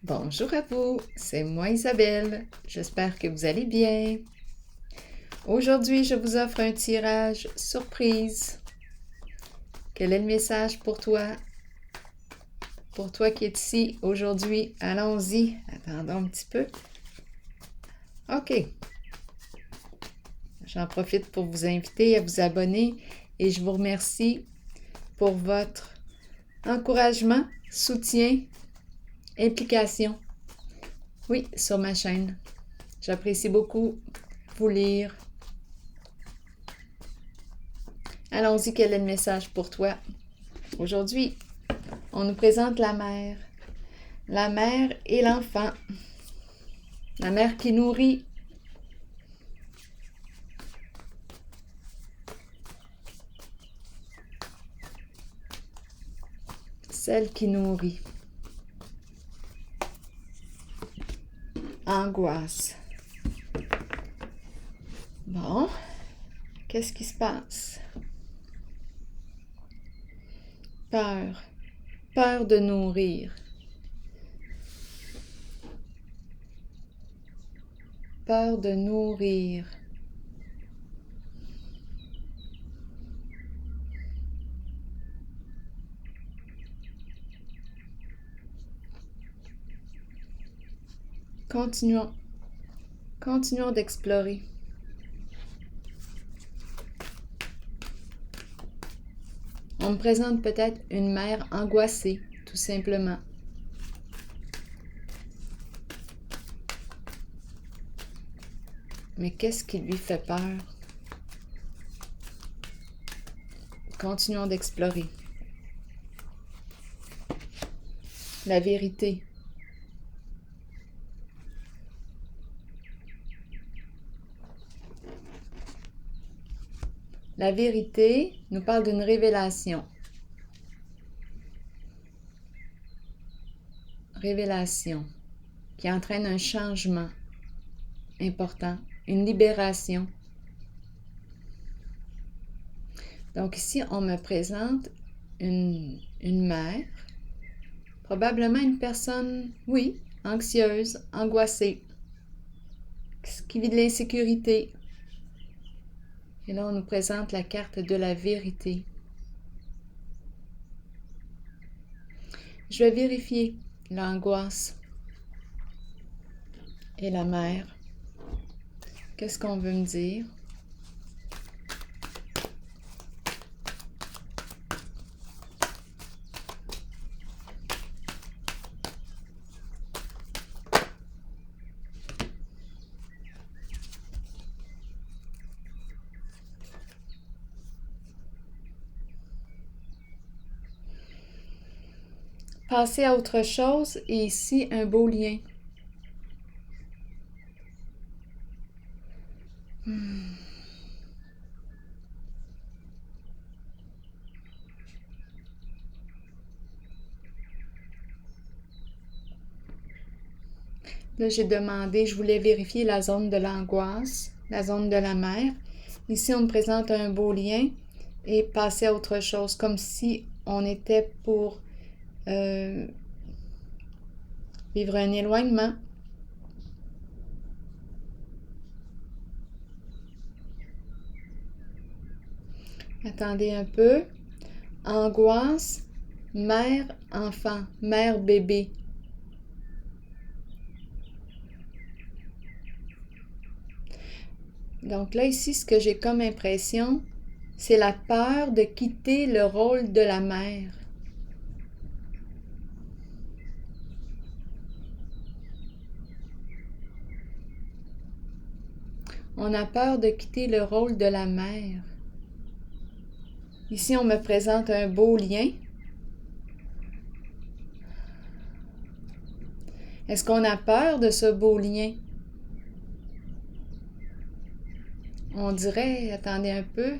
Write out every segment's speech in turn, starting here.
Bonjour à vous, c'est moi Isabelle. J'espère que vous allez bien. Aujourd'hui, je vous offre un tirage surprise. Quel est le message pour toi? Pour toi qui es ici aujourd'hui, allons-y. Attendons un petit peu. OK. J'en profite pour vous inviter à vous abonner et je vous remercie pour votre encouragement, soutien, implication. Oui, sur ma chaîne. J'apprécie beaucoup vous lire. Allons-y, quel est le message pour toi? Aujourd'hui, on nous présente la mère. La mère et l'enfant. La mère qui nourrit. Celle qui nourrit. Angoisse. Bon, qu'est-ce qui se passe? Peur. Peur de nourrir. Peur de nourrir. Continuons. Continuons d'explorer. On me présente peut-être une mère angoissée, tout simplement. Mais qu'est-ce qui lui fait peur? Continuons d'explorer. La vérité. La vérité nous parle d'une révélation. Révélation qui entraîne un changement important, une libération. Donc ici, on me présente une mère, probablement une personne, oui, anxieuse, angoissée, qui vit de l'insécurité. Et là, on nous présente la carte de la vérité. Je vais vérifier l'angoisse et la mère. Qu'est-ce qu'on veut me dire? Passer à autre chose et ici un beau lien. Là, j'ai demandé, je voulais vérifier la zone de l'angoisse, la zone de la mère. Ici, on me présente un beau lien et passer à autre chose, comme si on était pour vivre un éloignement. Attendez un peu. Angoisse, mère-enfant, mère-bébé. Donc là, ici, ce que j'ai comme impression, c'est la peur de quitter le rôle de la mère. On a peur de quitter le rôle de la mère. Ici, on me présente un beau lien. Est-ce qu'on a peur de ce beau lien? On dirait, attendez un peu,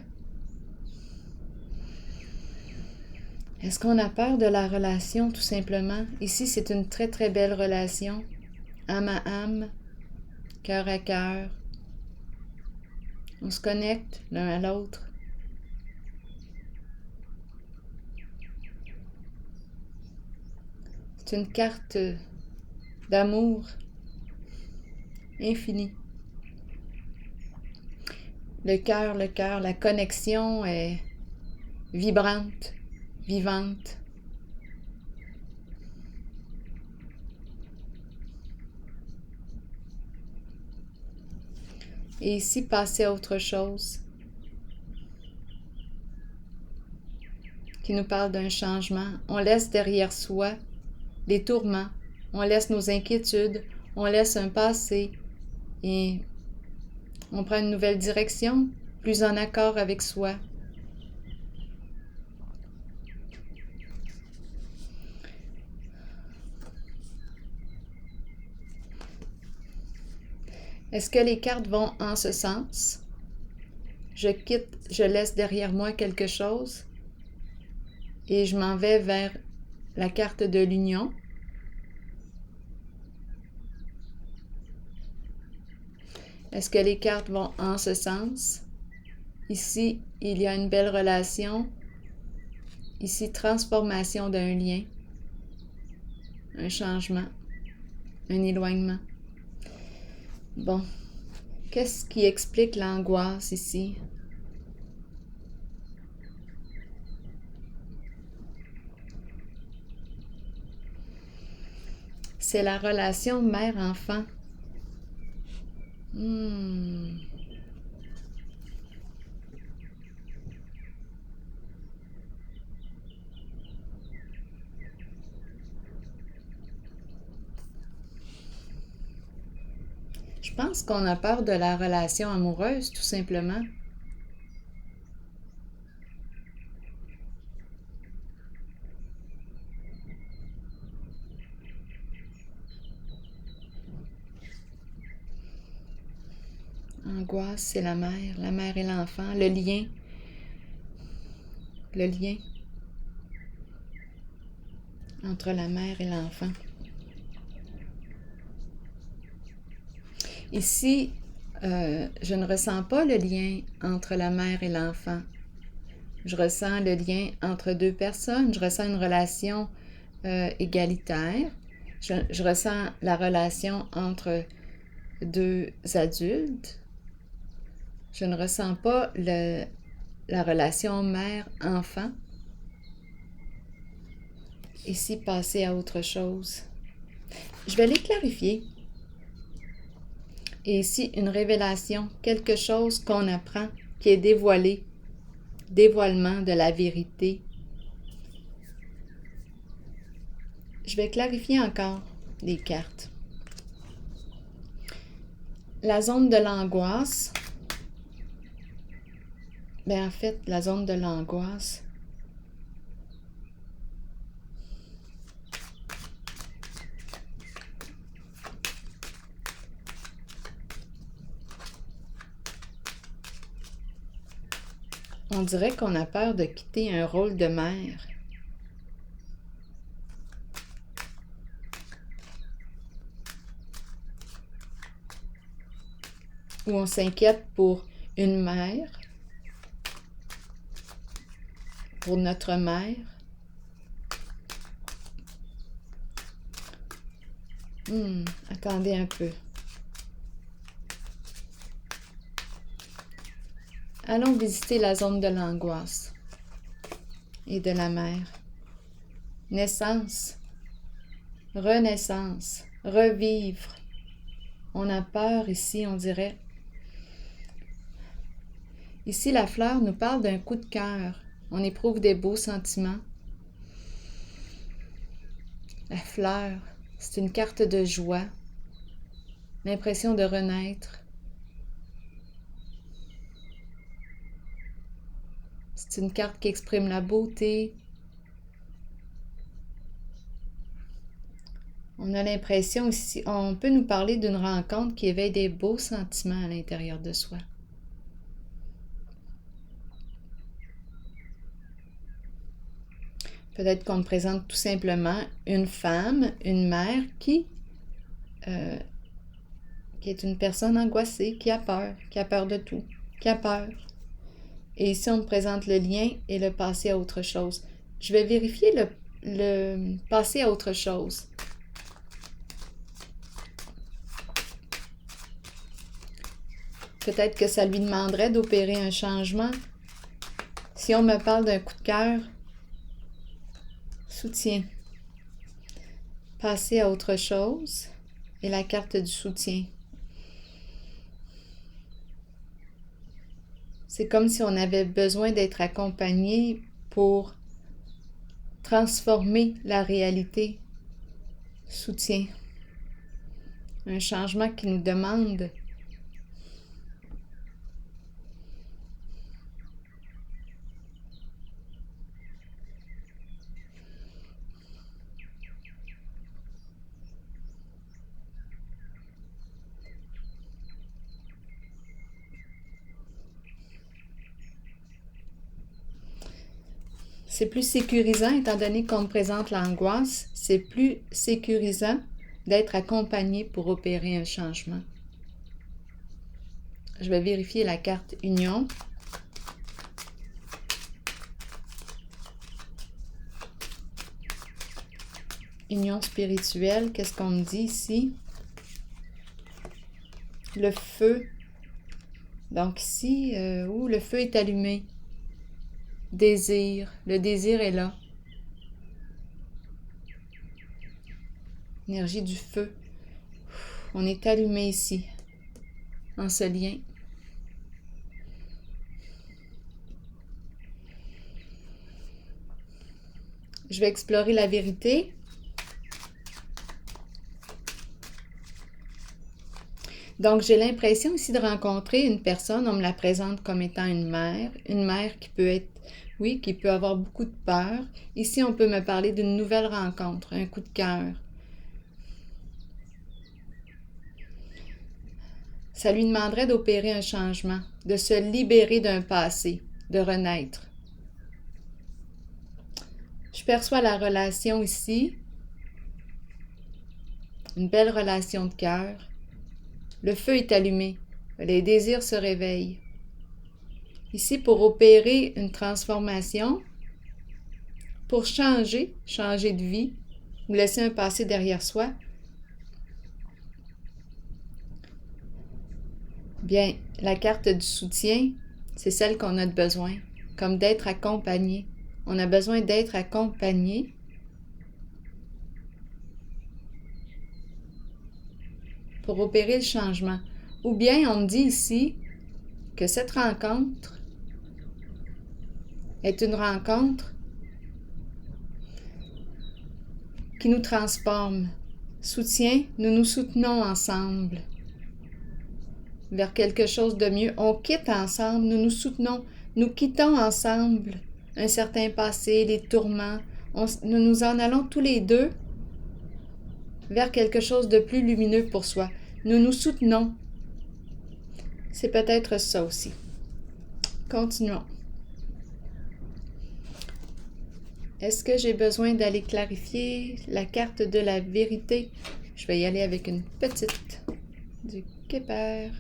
est-ce qu'on a peur de la relation tout simplement? Ici, c'est une très très belle relation, âme à âme, cœur à cœur. On se connecte l'un à l'autre. C'est une carte d'amour infini. Le cœur, la connexion est vibrante, vivante. Et ici, passer à autre chose qui nous parle d'un changement. On laisse derrière soi les tourments, on laisse nos inquiétudes, on laisse un passé et on prend une nouvelle direction, plus en accord avec soi. Est-ce que les cartes vont en ce sens? Je quitte, je laisse derrière moi quelque chose et je m'en vais vers la carte de l'union. Est-ce que les cartes vont en ce sens? Ici, il y a une belle relation. Ici, transformation d'un lien, un changement, un éloignement. Bon, qu'est-ce qui explique l'angoisse ici? C'est la relation mère-enfant. Je pense qu'on a peur de la relation amoureuse, tout simplement. Angoisse, c'est la mère et l'enfant, le lien entre la mère et l'enfant. Ici, je ne ressens pas le lien entre la mère et l'enfant. Je ressens le lien entre deux personnes. Je ressens une relation égalitaire. Je ressens la relation entre deux adultes. Je ne ressens pas la relation mère-enfant. Ici, passer à autre chose. Je vais les clarifier. Et ici, une révélation, quelque chose qu'on apprend, qui est dévoilé, dévoilement de la vérité. Je vais clarifier encore les cartes. La zone de l'angoisse, en fait, la zone de l'angoisse, on dirait qu'on a peur de quitter un rôle de mère. Ou on s'inquiète pour une mère, pour notre mère. Attendez un peu. Allons visiter la zone de l'angoisse et de la mère. Naissance, renaissance, revivre. On a peur ici, on dirait. Ici, la fleur nous parle d'un coup de cœur. On éprouve des beaux sentiments. La fleur, c'est une carte de joie, l'impression de renaître. C'est une carte qui exprime la beauté. On a l'impression ici, on peut nous parler d'une rencontre qui éveille des beaux sentiments à l'intérieur de soi. Peut-être qu'on me présente tout simplement une femme, une mère qui est une personne angoissée, qui a peur de tout, qui a peur. Et ici, on me présente le lien et le passer à autre chose. Je vais vérifier le passer à autre chose. Peut-être que ça lui demanderait d'opérer un changement. Si on me parle d'un coup de cœur, soutien. Passer à autre chose et la carte du soutien. C'est comme si on avait besoin d'être accompagné pour transformer la réalité. Soutien. Un changement qui nous demande c'est plus sécurisant, étant donné qu'on me présente l'angoisse, c'est plus sécurisant d'être accompagné pour opérer un changement. Je vais vérifier la carte Union. Union spirituelle, qu'est-ce qu'on me dit ici? Le feu. Donc ici, le feu est allumé. Désir. Le désir est là. Énergie du feu. On est allumé ici, en ce lien. Je vais explorer la vérité. Donc, j'ai l'impression ici de rencontrer une personne, on me la présente comme étant une mère qui peut être, oui, qui peut avoir beaucoup de peur. Ici, on peut me parler d'une nouvelle rencontre, un coup de cœur. Ça lui demanderait d'opérer un changement, de se libérer d'un passé, de renaître. Je perçois la relation ici, une belle relation de cœur. Le feu est allumé, les désirs se réveillent. Ici, pour opérer une transformation, pour changer de vie, ou laisser un passé derrière soi, bien, la carte du soutien, c'est celle qu'on a besoin, comme d'être accompagné. On a besoin d'être accompagné pour opérer le changement. Ou bien, on me dit ici que cette rencontre est une rencontre qui nous transforme. Soutien, nous nous soutenons ensemble vers quelque chose de mieux. On quitte ensemble, nous nous soutenons, nous quittons ensemble un certain passé, les tourments. Nous nous en allons tous les deux vers quelque chose de plus lumineux pour soi. Nous nous soutenons. C'est peut-être ça aussi. Continuons. Est-ce que j'ai besoin d'aller clarifier la carte de la vérité? Je vais y aller avec une petite du Kepler.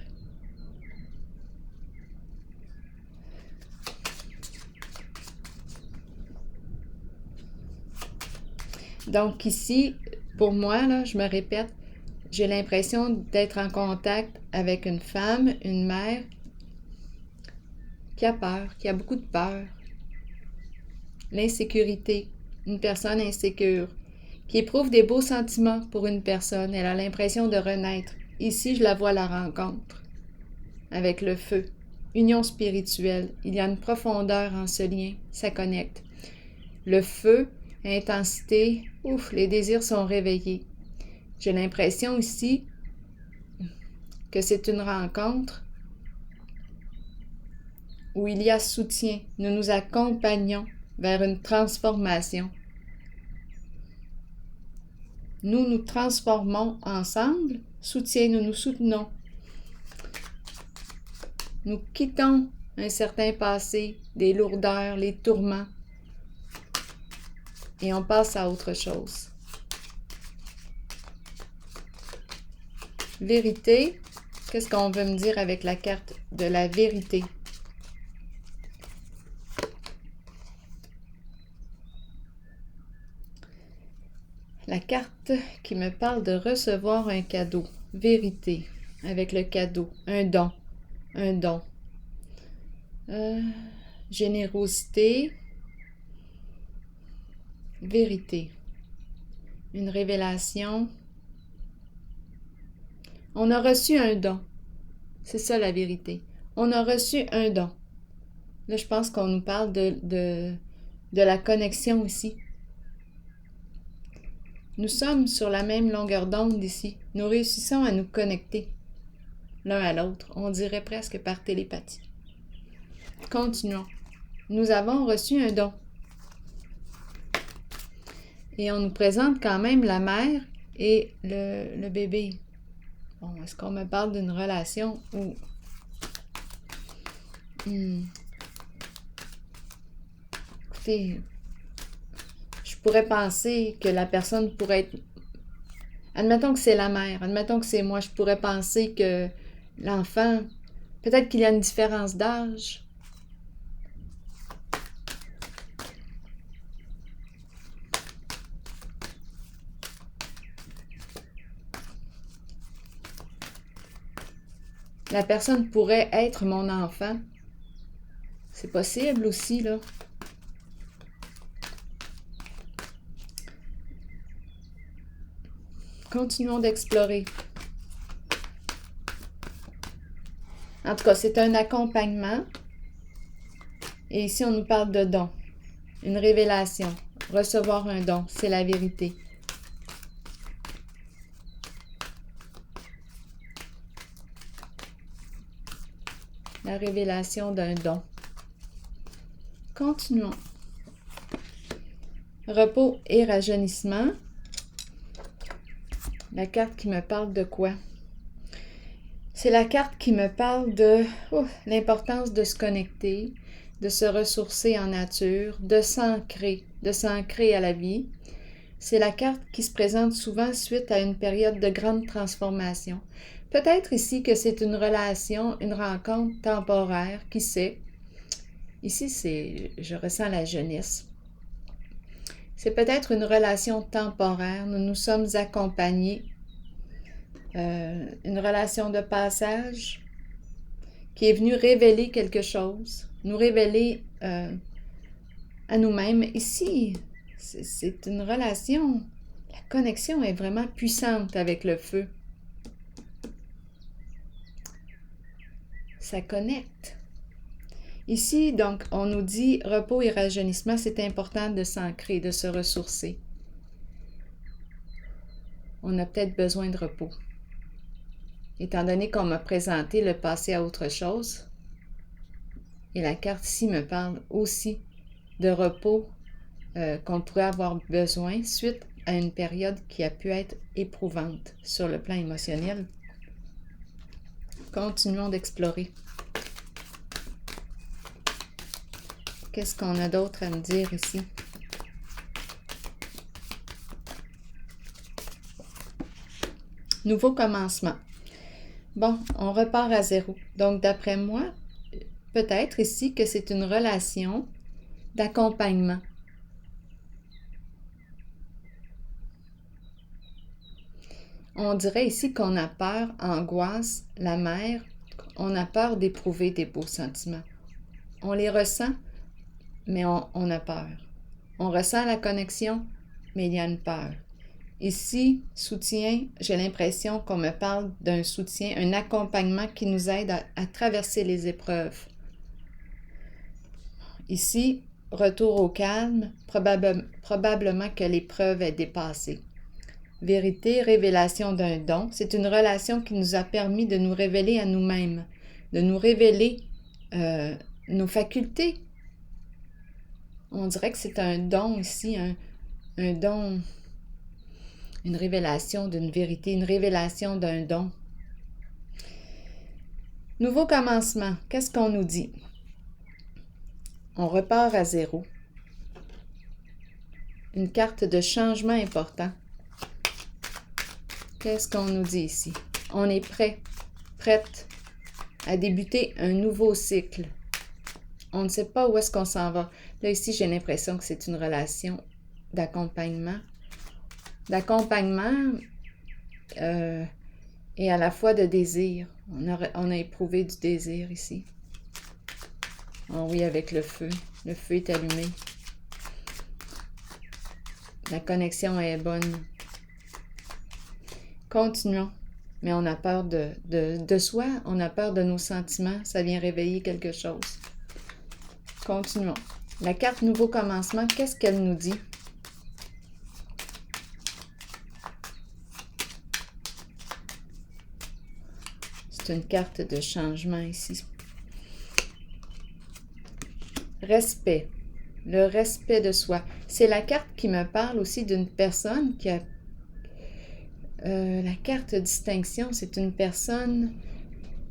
Donc ici, pour moi, là, je me répète, j'ai l'impression d'être en contact avec une femme, une mère, qui a peur, qui a beaucoup de peur. L'insécurité, une personne insécure, qui éprouve des beaux sentiments pour une personne. Elle a l'impression de renaître. Ici, je la vois à la rencontre, avec le feu. Union spirituelle. Il y a une profondeur en ce lien. Ça connecte. Le feu, intensité, les désirs sont réveillés. J'ai l'impression ici que c'est une rencontre où il y a soutien. Nous nous accompagnons vers une transformation. Nous nous transformons ensemble. Soutien, nous nous soutenons. Nous quittons un certain passé, des lourdeurs, les tourments, et on passe à autre chose. Vérité, qu'est-ce qu'on veut me dire avec la carte de la vérité? La carte qui me parle de recevoir un cadeau. Vérité, avec le cadeau, un don. un don. Générosité, vérité, une révélation. On a reçu un don. C'est ça la vérité. On a reçu un don. Là, je pense qu'on nous parle de la connexion aussi. Nous sommes sur la même longueur d'onde ici. Nous réussissons à nous connecter l'un à l'autre. On dirait presque par télépathie. Continuons. Nous avons reçu un don. Et on nous présente quand même la mère et le bébé. Bon, est-ce qu'on me parle d'une relation ou... Écoutez, je pourrais penser que la personne pourrait être... Admettons que c'est la mère, admettons que c'est moi, je pourrais penser que l'enfant, peut-être qu'il y a une différence d'âge. La personne pourrait être mon enfant. C'est possible aussi, là. Continuons d'explorer. En tout cas, c'est un accompagnement. Et ici, on nous parle de don. Une révélation. Recevoir un don, c'est la vérité. La révélation d'un don. Continuons. Repos et rajeunissement. La carte qui me parle de quoi? C'est la carte qui me parle de l'importance de se connecter, de se ressourcer en nature, de s'ancrer à la vie. C'est la carte qui se présente souvent suite à une période de grande transformation. Peut-être ici que c'est une relation, une rencontre temporaire, qui sait. Ici, je ressens la jeunesse. C'est peut-être une relation temporaire. Nous nous sommes accompagnés. Une relation de passage qui est venue révéler quelque chose, nous révéler à nous-mêmes. Ici, c'est une relation. La connexion est vraiment puissante avec le feu. Ça connecte. Ici, donc, on nous dit repos et rajeunissement, c'est important de s'ancrer, de se ressourcer. On a peut-être besoin de repos. Étant donné qu'on m'a présenté le passé à autre chose, et la carte ici me parle aussi de repos qu'on pourrait avoir besoin suite à une période qui a pu être éprouvante sur le plan émotionnel. Continuons d'explorer. Qu'est-ce qu'on a d'autre à me dire ici? Nouveau commencement. Bon, on repart à zéro. Donc, d'après moi, peut-être ici que c'est une relation d'accompagnement. On dirait ici qu'on a peur, angoisse, la mère, on a peur d'éprouver des beaux sentiments. On les ressent, mais on a peur. On ressent la connexion, mais il y a une peur. Ici, soutien, j'ai l'impression qu'on me parle d'un soutien, un accompagnement qui nous aide à traverser les épreuves. Ici, retour au calme, probablement que l'épreuve est dépassée. Vérité, révélation d'un don, c'est une relation qui nous a permis de nous révéler à nous-mêmes, de nous révéler nos facultés. On dirait que c'est un don ici, un don, une révélation d'une vérité, une révélation d'un don. Nouveau commencement, qu'est-ce qu'on nous dit? On repart à zéro. Une carte de changement important. Qu'est-ce qu'on nous dit ici? On est prête à débuter un nouveau cycle. On ne sait pas où est-ce qu'on s'en va. Là, ici, j'ai l'impression que c'est une relation d'accompagnement. et à la fois de désir. On a éprouvé du désir ici. Oh oui, avec le feu. Le feu est allumé. La connexion est bonne. Continuons. Mais on a peur de soi, on a peur de nos sentiments. Ça vient réveiller quelque chose. Continuons. La carte Nouveau Commencement, qu'est-ce qu'elle nous dit? C'est une carte de changement ici. Respect. Le respect de soi. C'est la carte qui me parle aussi d'une personne qui a... la carte distinction, c'est une personne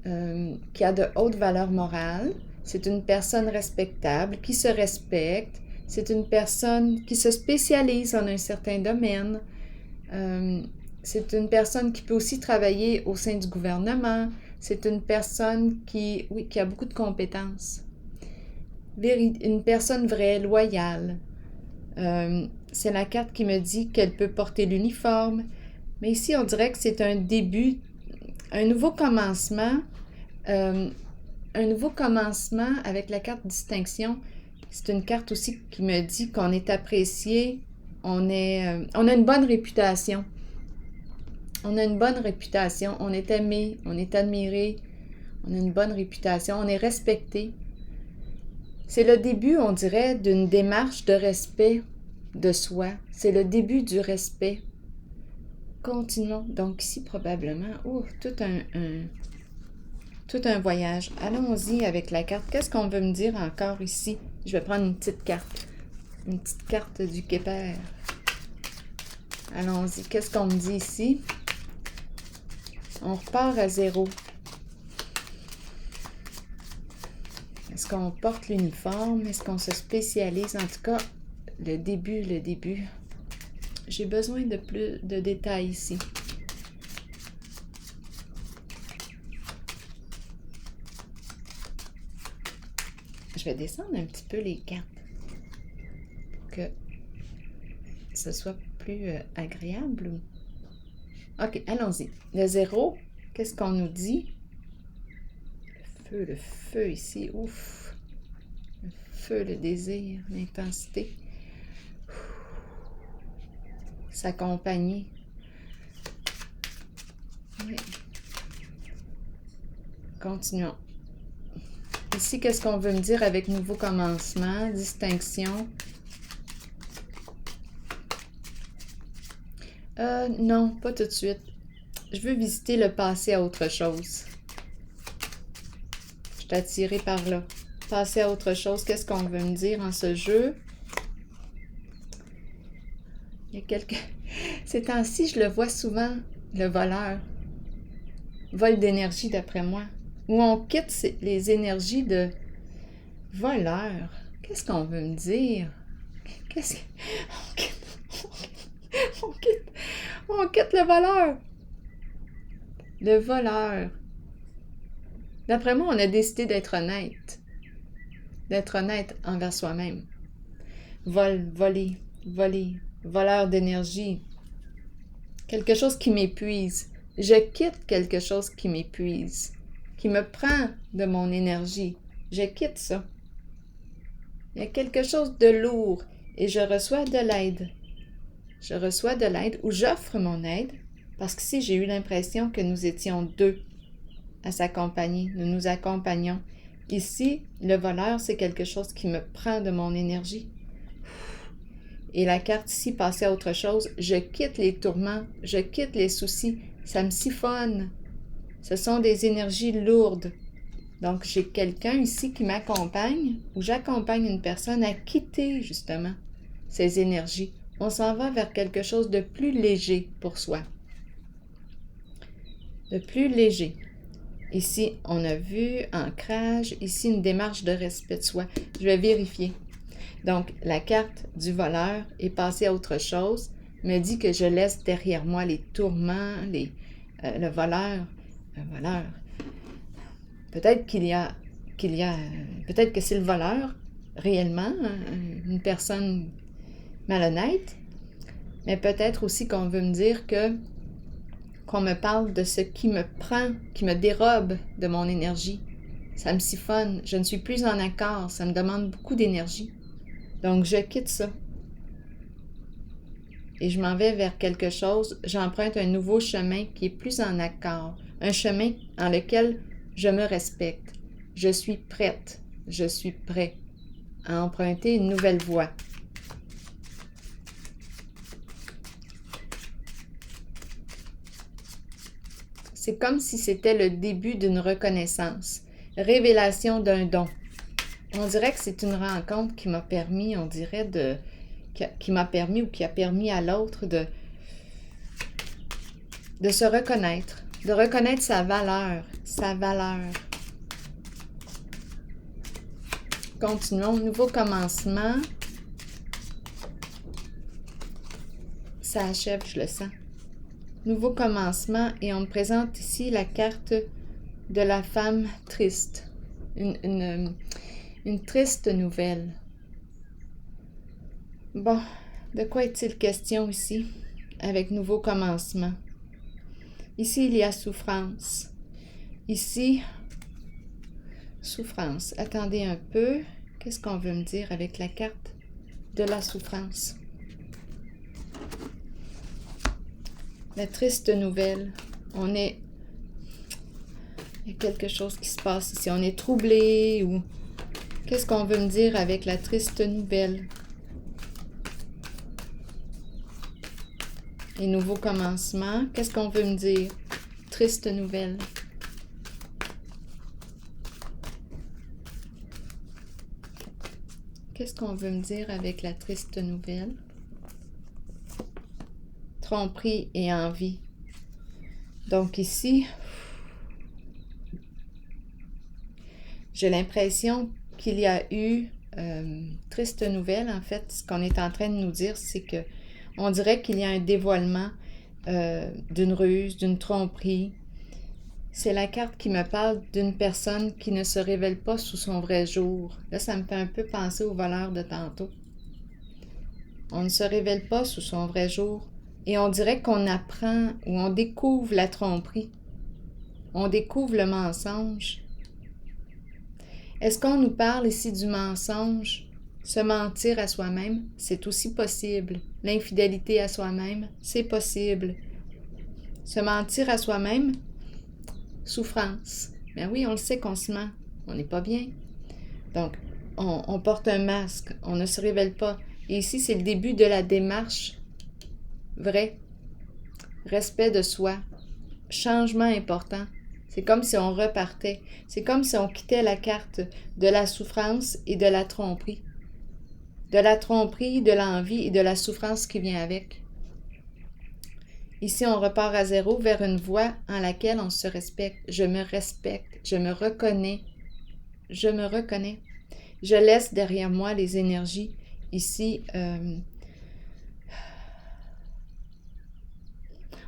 qui a de hautes valeurs morales. C'est une personne respectable, qui se respecte. C'est une personne qui se spécialise en un certain domaine. C'est une personne qui peut aussi travailler au sein du gouvernement. C'est une personne qui a beaucoup de compétences. Une personne vraie, loyale. C'est la carte qui me dit qu'elle peut porter l'uniforme. Mais ici, on dirait que c'est un début, un nouveau commencement. Un nouveau commencement avec la carte distinction. C'est une carte aussi qui me dit qu'on est apprécié, on a une bonne réputation. On a une bonne réputation, on est aimé, on est admiré, on a une bonne réputation, on est respecté. C'est le début, on dirait, d'une démarche de respect de soi. C'est le début du respect. Continuons. Donc ici, probablement, tout un voyage. Allons-y avec la carte. Qu'est-ce qu'on veut me dire encore ici? Je vais prendre une petite carte. Une petite carte du Quéper. Allons-y. Qu'est-ce qu'on me dit ici? On repart à zéro. Est-ce qu'on porte l'uniforme? Est-ce qu'on se spécialise? En tout cas, le début. J'ai besoin de plus de détails ici. Je vais descendre un petit peu les cartes pour que ce soit plus agréable. OK, allons-y. Le zéro, qu'est-ce qu'on nous dit? Le feu ici. Ouf! Le feu, le désir, l'intensité. S'accompagner. Oui. Continuons. Ici, qu'est-ce qu'on veut me dire avec nouveau commencement, distinction? Non, pas tout de suite. Je veux visiter le passé à autre chose. Je suis attirée par là. Passer à autre chose, qu'est-ce qu'on veut me dire en ce jeu? Il y a Ces temps-ci, je le vois souvent, le voleur. Vol d'énergie, d'après moi. Où on quitte les énergies de voleur. Qu'est-ce qu'on veut me dire? On quitte le voleur. Le voleur. D'après moi, on a décidé d'être honnête. D'être honnête envers soi-même. Voler. Voleur d'énergie. Quelque chose qui m'épuise. Je quitte quelque chose qui m'épuise. Qui me prend de mon énergie. Je quitte ça. Il y a quelque chose de lourd et je reçois de l'aide. Je reçois de l'aide ou j'offre mon aide parce qu'ici, j'ai eu l'impression que nous étions deux à s'accompagner. Nous nous accompagnons. Ici, le voleur, c'est quelque chose qui me prend de mon énergie. Et la carte ici, passer à autre chose, je quitte les tourments, je quitte les soucis, ça me siphonne. Ce sont des énergies lourdes. Donc, j'ai quelqu'un ici qui m'accompagne ou j'accompagne une personne à quitter justement ces énergies. On s'en va vers quelque chose de plus léger pour soi. De plus léger. Ici, on a vu ancrage. Ici, une démarche de respect de soi. Je vais vérifier. Donc, la carte du voleur est passée à autre chose, me dit que je laisse derrière moi les tourments, le voleur. Un voleur. Peut-être peut-être que c'est le voleur, réellement, une personne malhonnête, mais peut-être aussi qu'on veut me dire que qu'on me parle de ce qui me prend, qui me dérobe de mon énergie. Ça me siphonne, je ne suis plus en accord, ça me demande beaucoup d'énergie. Donc je quitte ça. Et je m'en vais vers quelque chose, j'emprunte un nouveau chemin qui est plus en accord, un chemin dans lequel je me respecte. Je suis prête, je suis prêt à emprunter une nouvelle voie. C'est comme si c'était le début d'une reconnaissance, révélation d'un don. On dirait que c'est une rencontre qui m'a permis, qui m'a permis ou qui a permis à l'autre de se reconnaître, de reconnaître sa valeur, sa valeur. Continuons, nouveau commencement. Ça achève, je le sens. Nouveau commencement et on me présente ici la carte de la femme triste. Une triste nouvelle. Bon, de quoi est-il question ici avec nouveau commencement? Ici, il y a souffrance. Ici, souffrance. Attendez un peu. Qu'est-ce qu'on veut me dire avec la carte de la souffrance? La triste nouvelle. Il y a quelque chose qui se passe ici. On est troublé ou... Qu'est-ce qu'on veut me dire avec la triste nouvelle? Et nouveau commencement. Qu'est-ce qu'on veut me dire? Triste nouvelle. Qu'est-ce qu'on veut me dire avec la triste nouvelle? Tromperie et envie. Donc ici, j'ai l'impression qu'il y a eu triste nouvelle. En fait, ce qu'on est en train de nous dire, c'est que on dirait qu'il y a un dévoilement d'une ruse, d'une tromperie. C'est la carte qui me parle d'une personne qui ne se révèle pas sous son vrai jour. Là, ça me fait un peu penser au voleur de tantôt. On ne se révèle pas sous son vrai jour. Et on dirait qu'on apprend ou on découvre la tromperie. On découvre le mensonge. Est-ce qu'on nous parle ici du mensonge? Se mentir à soi-même, c'est aussi possible. L'infidélité à soi-même, c'est possible. Se mentir à soi-même, souffrance. Ben oui, on le sait qu'on se ment. On n'est pas bien. Donc, on porte un masque. On ne se révèle pas. Et ici, c'est le début de la démarche vraie. Respect de soi. Changement important. C'est comme si on repartait. C'est comme si on quittait la carte de la souffrance et de la tromperie. De la tromperie, de l'envie et de la souffrance qui vient avec. Ici, on repart à zéro vers une voie en laquelle on se respecte. Je me respecte, je me reconnais. Je me reconnais. Je laisse derrière moi les énergies. Ici,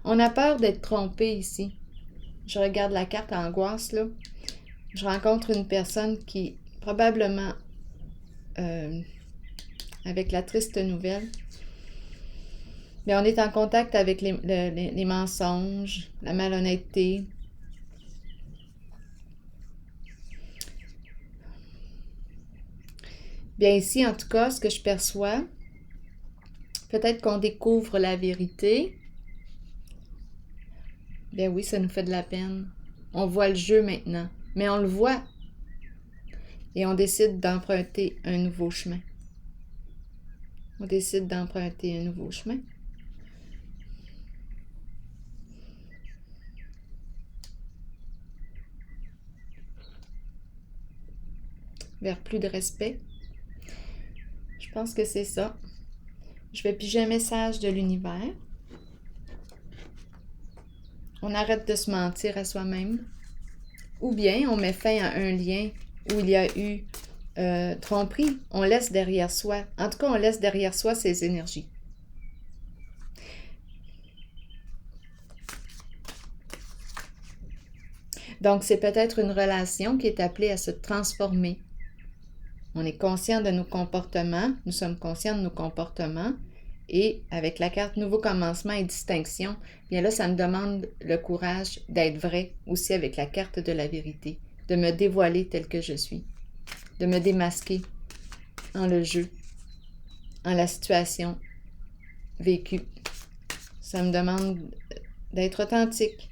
on a peur d'être trompé ici. Je regarde la carte angoisse, là. Je rencontre une personne qui, probablement, avec la triste nouvelle, mais on est en contact avec les mensonges, la malhonnêteté. Bien ici, en tout cas, ce que je perçois, peut-être qu'on découvre la vérité. Bien oui, ça nous fait de la peine. On voit le jeu maintenant, mais on le voit. Et on décide d'emprunter un nouveau chemin. On décide d'emprunter un nouveau chemin. Vers plus de respect. Je pense que c'est ça. Je vais piger un message de l'univers. On arrête de se mentir à soi-même. Ou bien on met fin à un lien où il y a eu tromperie. On laisse derrière soi. En tout cas, on laisse derrière soi ces énergies. Donc, c'est peut-être une relation qui est appelée à se transformer. On est conscient de nos comportements. Nous sommes conscients de nos comportements. Et avec la carte Nouveau commencement et distinction, bien là, ça me demande le courage d'être vrai aussi avec la carte de la vérité, de me dévoiler tel que je suis, de me démasquer en le jeu, en la situation vécue. Ça me demande d'être authentique.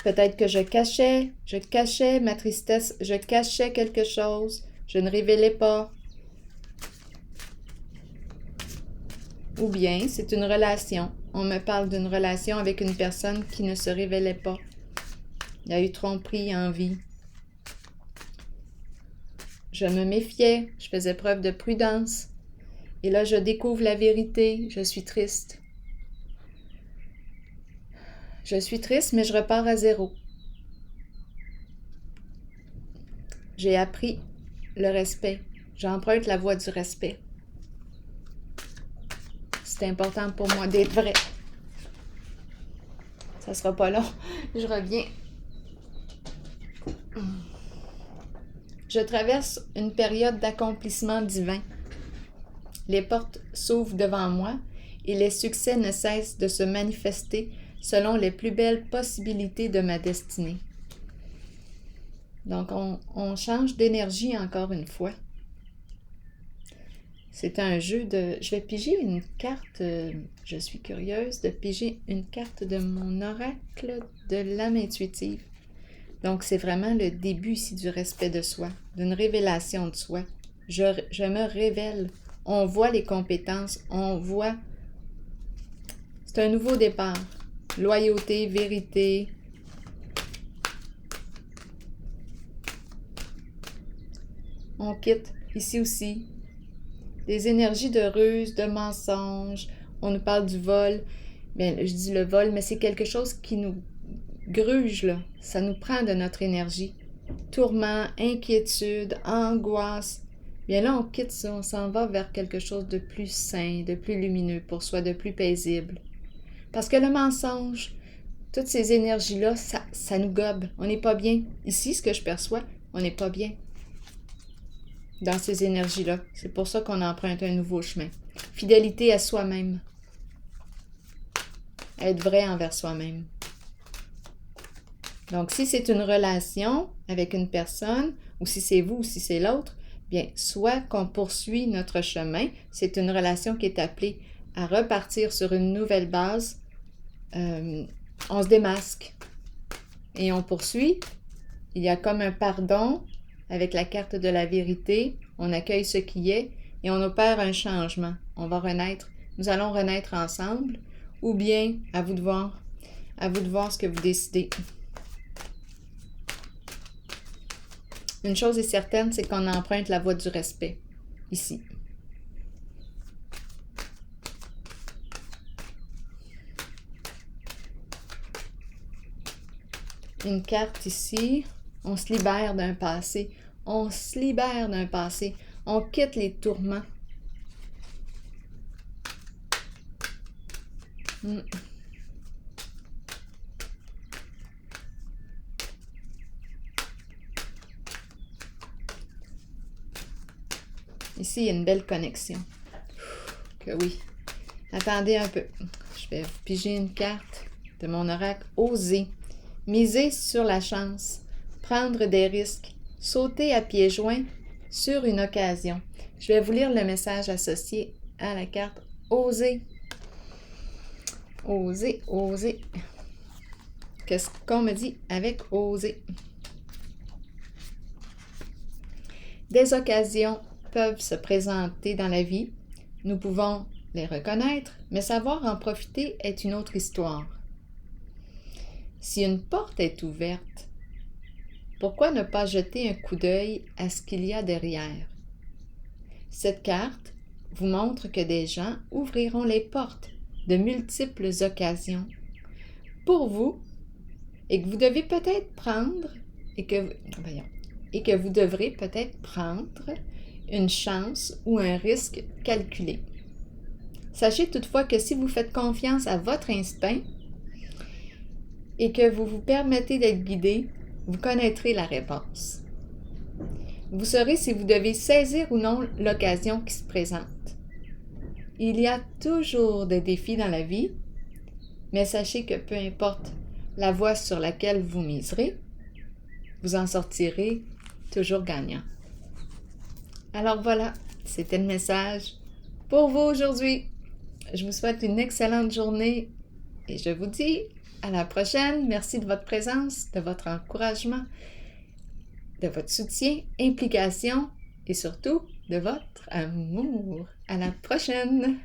Peut-être que je cachais ma tristesse, je cachais quelque chose, je ne révélais pas. Ou bien, c'est une relation. On me parle d'une relation avec une personne qui ne se révélait pas. Il y a eu tromperie en vie. Je me méfiais, je faisais preuve de prudence. Et là, je découvre la vérité, je suis triste. Je suis triste, mais je repars à zéro. J'ai appris le respect. J'emprunte la voie du respect. C'est important pour moi d'être vrai. Ça sera pas long. Je reviens. Je traverse une période d'accomplissement divin. Les portes s'ouvrent devant moi et les succès ne cessent de se manifester selon les plus belles possibilités de ma destinée. Donc, on change d'énergie encore une fois. C'est un jeu de... Je vais piger une carte... je suis curieuse de piger une carte de mon oracle de l'âme intuitive. Donc, c'est vraiment le début ici du respect de soi, d'une révélation de soi. Je me révèle. On voit les compétences, on voit... C'est un nouveau départ. Loyauté, vérité. On quitte ici aussi des énergies de ruse, de mensonge. On nous parle du vol. Bien, je dis le vol, mais c'est quelque chose qui nous gruge, là. Ça nous prend de notre énergie. Tourment, inquiétude, angoisse. Bien là, on quitte ça, on s'en va vers quelque chose de plus sain, de plus lumineux pour soi, de plus paisible. Parce que le mensonge, toutes ces énergies-là, ça nous gobe. On n'est pas bien. Ici, ce que je perçois, on n'est pas bien dans ces énergies-là. C'est pour ça qu'on emprunte un nouveau chemin. Fidélité à soi-même. Être vrai envers soi-même. Donc, si c'est une relation avec une personne, ou si c'est vous, ou si c'est l'autre, bien, soit qu'on poursuit notre chemin, c'est une relation qui est appelée à repartir sur une nouvelle base, on se démasque et on poursuit. Il y a comme un pardon avec la carte de la vérité, on accueille ce qui est et on opère un changement. On va renaître, nous allons renaître ensemble, ou bien, à vous de voir ce que vous décidez. Une chose est certaine, c'est qu'on emprunte la voie du respect, ici. Une carte ici, on se libère d'un passé. On se libère d'un passé. On quitte les tourments. Ici, il y a une belle connexion. Que oui. Attendez un peu. Je vais piger une carte de mon oracle. Oser. Miser sur la chance. Prendre des risques. Sauter à pieds joints sur une occasion. Je vais vous lire le message associé à la carte. Oser. Oser, oser. Qu'est-ce qu'on me dit avec oser? Des occasions peuvent se présenter dans la vie. Nous pouvons les reconnaître, mais savoir en profiter est une autre histoire. Si une porte est ouverte, pourquoi ne pas jeter un coup d'œil à ce qu'il y a derrière? Cette carte vous montre que des gens ouvriront les portes de multiples occasions pour vous et que vous devez peut-être prendre et que vous devrez peut-être prendre une chance ou un risque calculé. Sachez toutefois que si vous faites confiance à votre instinct et que vous vous permettez d'être guidé, vous connaîtrez la réponse. Vous saurez si vous devez saisir ou non l'occasion qui se présente. Il y a toujours des défis dans la vie, mais sachez que peu importe la voie sur laquelle vous miserez, vous en sortirez toujours gagnant. Alors voilà, c'était le message pour vous aujourd'hui. Je vous souhaite une excellente journée et je vous dis à la prochaine. Merci de votre présence, de votre encouragement, de votre soutien, implication et surtout de votre amour. À la prochaine!